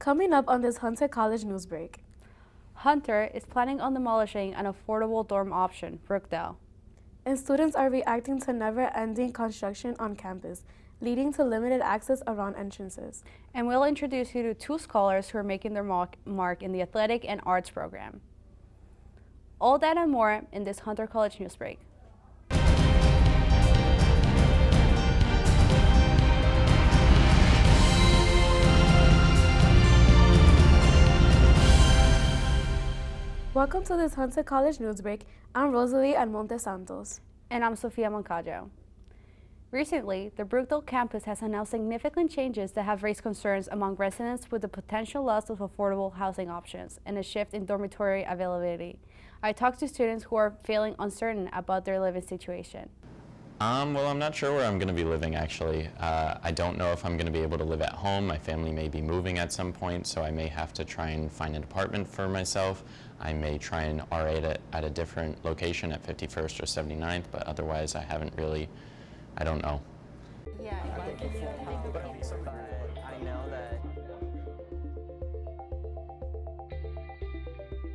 Coming up on this Hunter College news break. Hunter is planning on demolishing an affordable dorm option, Brookdale. And students are reacting to never-ending construction on campus, leading to limited access around entrances. And we'll introduce you to two scholars who are making their mark in the athletic and arts program. All that and more in this Hunter College news break. Welcome to this Hunter College news break. I'm Rosalie Almonte Santos. And I'm Sofia Moncayo. Recently, the Brookdale campus has announced significant changes that have raised concerns among residents with the potential loss of affordable housing options and a shift in dormitory availability. I talked to students who are feeling uncertain about their living situation. Well, I'm not sure where I'm going to be living, actually. I don't know if I'm going to be able to live at home. My family may be moving at some point, so I may have to try and find an apartment for myself. I may try and RA it at a different location at 51st or 79th, but otherwise I don't know. Yeah, but I know that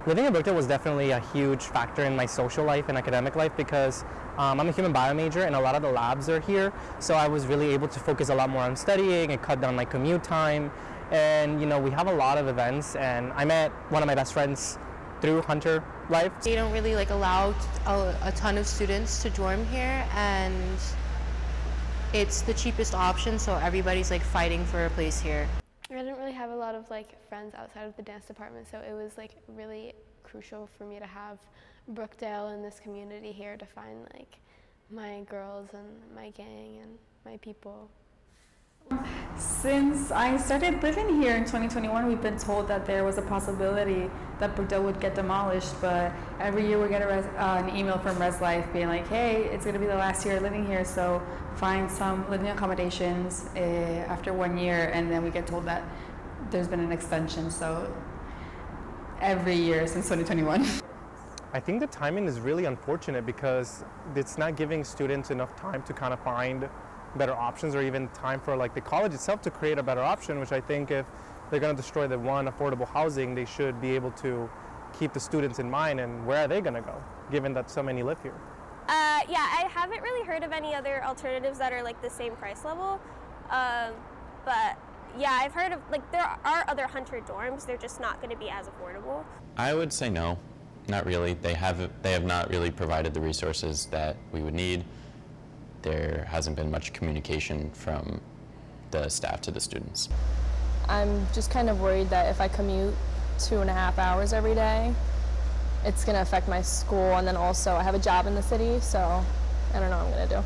living in Brookdale was definitely a huge factor in my social life and academic life because I'm a human bio major and a lot of the labs are here, so I was really able to focus a lot more on studying and cut down my commute time. And you know, we have a lot of events, and I met one of my best friends through Hunter life. They don't really allow a ton of students to dorm here, and it's the cheapest option, so everybody's fighting for a place here. I didn't really have a lot of friends outside of the dance department, so it was really crucial for me to have Brookdale and this community here to find my girls and my gang and my people. Since I started living here in 2021, we've been told that there was a possibility that Brookdale would get demolished, but every year we get an email from Res Life being like, hey, it's going to be the last year living here, so find some living accommodations after 1 year, and then we get told that there's been an extension, so every year since 2021. I think the timing is really unfortunate because it's not giving students enough time to kind of find better options, or even time for the college itself to create a better option, which I think if they're going to destroy the one affordable housing, they should be able to keep the students in mind. And where are they going to go, given that so many live here? Yeah, I haven't really heard of any other alternatives that are the same price level, but yeah, I've heard of there are other Hunter dorms. They're just not going to be as affordable. I would say no, not really. They have not really provided the resources that we would need. There hasn't been much communication from the staff to the students. I'm just kind of worried that if I commute 2.5 hours every day, it's going to affect my school, and then also I have a job in the city, so I don't know what I'm going to do.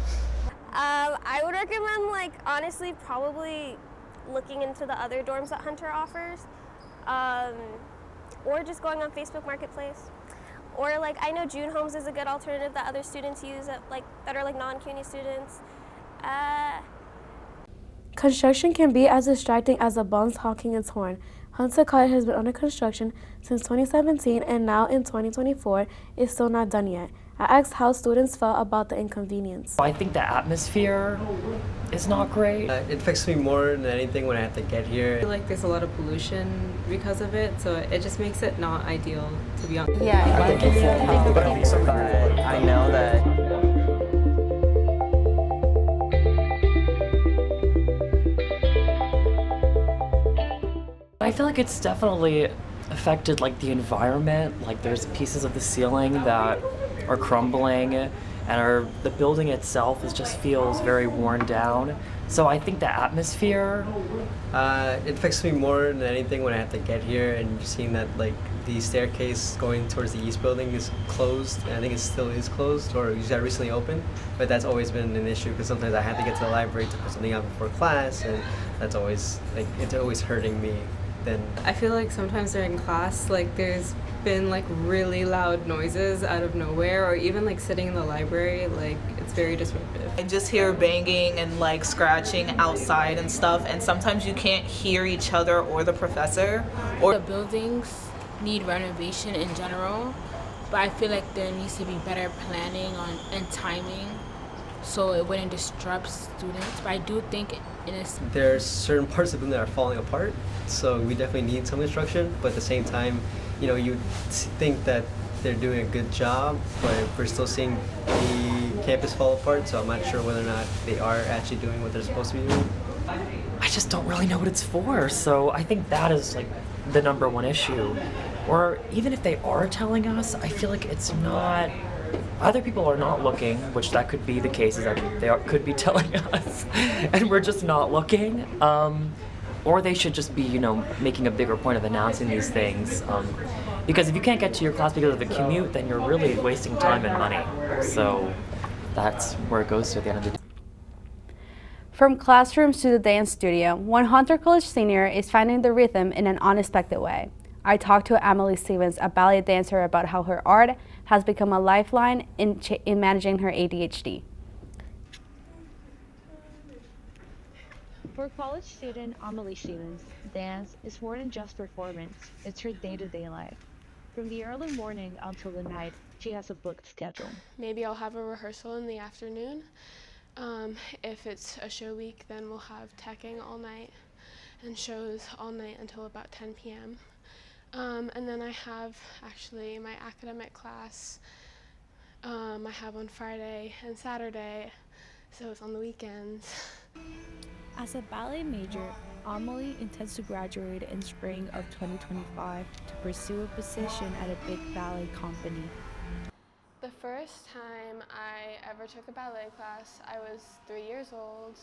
I would recommend, honestly, probably looking into the other dorms that Hunter offers, or just going on Facebook Marketplace. Or I know June Homes is a good alternative that other students use that are non-CUNY students. Construction can be as distracting as a bums honking its horn. Hunter College has been under construction since 2017, and now in 2024 is still not done yet. I asked how students felt about the inconvenience. I think the atmosphere is not great. it affects me more than anything when I have to get here. I feel like there's a lot of pollution because of it, so it just makes it not ideal, to be honest. Yeah, But I know that I feel like it's definitely affected the environment. There's pieces of the ceiling that are crumbling, and the building itself just feels very worn down. So I think the atmosphere. it affects me more than anything when I have to get here, and seeing that the staircase going towards the east building is closed. And I think it still is closed, or just got recently opened. But that's always been an issue because sometimes I have to get to the library to put something out before class, and that's always it's always hurting me. Then I feel like sometimes during class, there's been really loud noises out of nowhere, or even sitting in the library, it's very disruptive. I just hear banging and scratching outside and stuff, and sometimes you can't hear each other or the professor. Or the buildings need renovation in general, but I feel like there needs to be better planning and timing so it wouldn't disrupt students. But I do think there's certain parts of them that are falling apart, so we definitely need some instruction, but at the same time, you think that they're doing a good job, but we're still seeing the campus fall apart, so I'm not sure whether or not they are actually doing what they're supposed to be doing. I just don't really know what it's for, so I think that is like the number one issue. Or even if they are telling us, I feel like it's not, either people are not looking, which that could be the case, is that could be telling us and we're just not looking, or they should just be, making a bigger point of announcing these things, because if you can't get to your class because of the commute, then you're really wasting time and money. So that's where it goes to at the end of the day. From classrooms to the dance studio, one Hunter College senior is finding the rhythm in an unexpected way. I talked to Emily Stevens, a ballet dancer, about how her art has become a lifeline in managing her ADHD. For college student Emily Stevens, dance is more than just performance, it's her day-to-day life. From the early morning until the night, she has a booked schedule. Maybe I'll have a rehearsal in the afternoon. If it's a show week, then we'll have teching all night and shows all night until about 10 p.m. And then I have actually my academic class I have on Friday and Saturday, so it's on the weekends. As a ballet major, Amelie intends to graduate in spring of 2025 to pursue a position at a big ballet company. The first time I ever took a ballet class, I was 3 years old.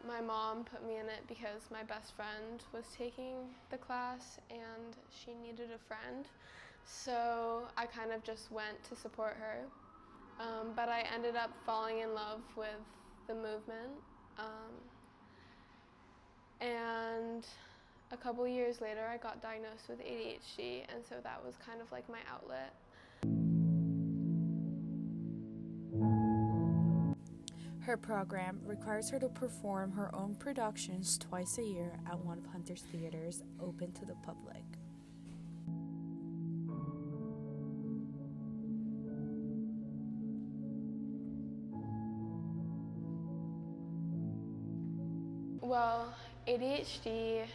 My mom put me in it because my best friend was taking the class and she needed a friend. So I kind of just went to support her. But I ended up falling in love with the movement. And a couple years later, I got diagnosed with ADHD, and so that was kind of like my outlet. Her program requires her to perform her own productions twice a year at one of Hunter's theaters, open to the public. Well, ADHD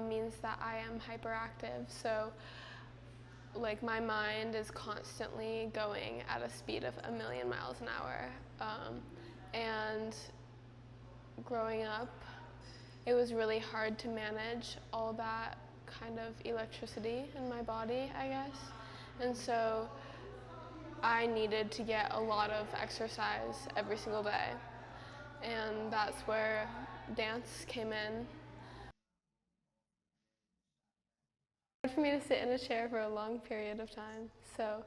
means that I am hyperactive, so like my mind is constantly going at a speed of 1,000,000 miles an hour. And growing up, it was really hard to manage all that kind of electricity in my body, I guess. And so I needed to get a lot of exercise every single day. And that's where dance came in. It's hard for me to sit in a chair for a long period of time. So,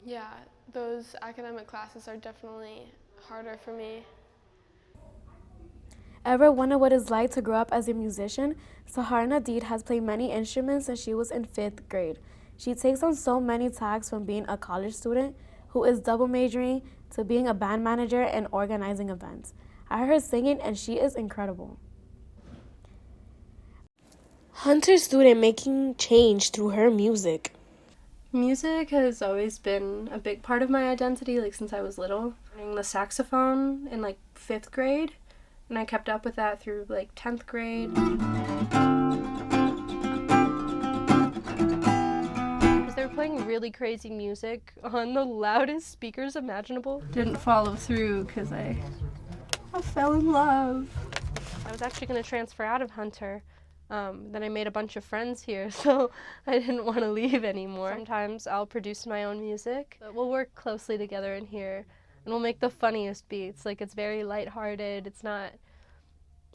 yeah, those academic classes are definitely harder for me. Ever wonder what it's like to grow up as a musician? Sahar Nadeed has played many instruments since she was in 5th grade. She takes on so many tasks, from being a college student who is double majoring to being a band manager and organizing events. I heard her singing and she is incredible. Hunter student making change through her music. Music has always been a big part of my identity, like since I was little. Learning the saxophone in like 5th grade, and I kept up with that through like 10th grade. They were playing really crazy music on the loudest speakers imaginable. Didn't follow through because I fell in love. I was actually going to transfer out of Hunter. Then I made a bunch of friends here, so I didn't want to leave anymore. Sometimes I'll produce my own music. But we'll work closely together in here, and we'll make the funniest beats. Like, it's very lighthearted. It's not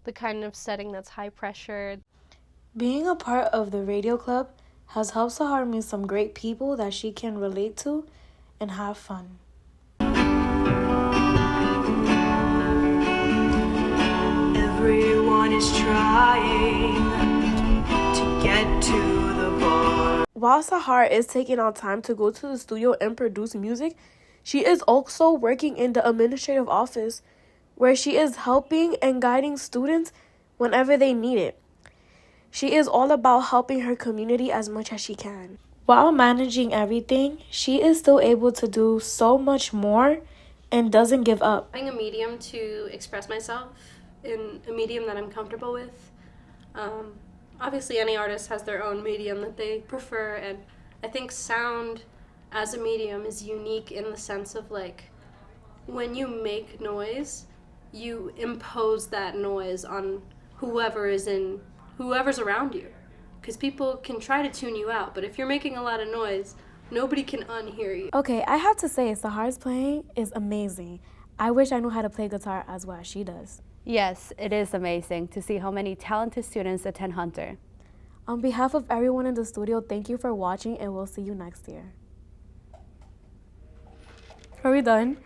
the kind of setting that's high pressure. Being a part of the radio club has helped Sahar meet some great people that she can relate to and have fun. Everyone is trying to get to the bar. While Sahar is taking on time to go to the studio and produce music, she is also working in the administrative office, where she is helping and guiding students whenever they need it. She is all about helping her community as much as she can. While managing everything, she is still able to do so much more and doesn't give up. Finding a medium to express myself in a medium that I'm comfortable with. Obviously, any artist has their own medium that they prefer, and I think sound as a medium is unique in the sense of like when you make noise, you impose that noise on whoever's around you. Because people can try to tune you out, but if you're making a lot of noise, nobody can unhear you. Okay, I have to say, Sahar's playing is amazing. I wish I knew how to play guitar as well as she does. Yes, it is amazing to see how many talented students attend Hunter. On behalf of everyone in the studio, thank you for watching and we'll see you next year. Are we done?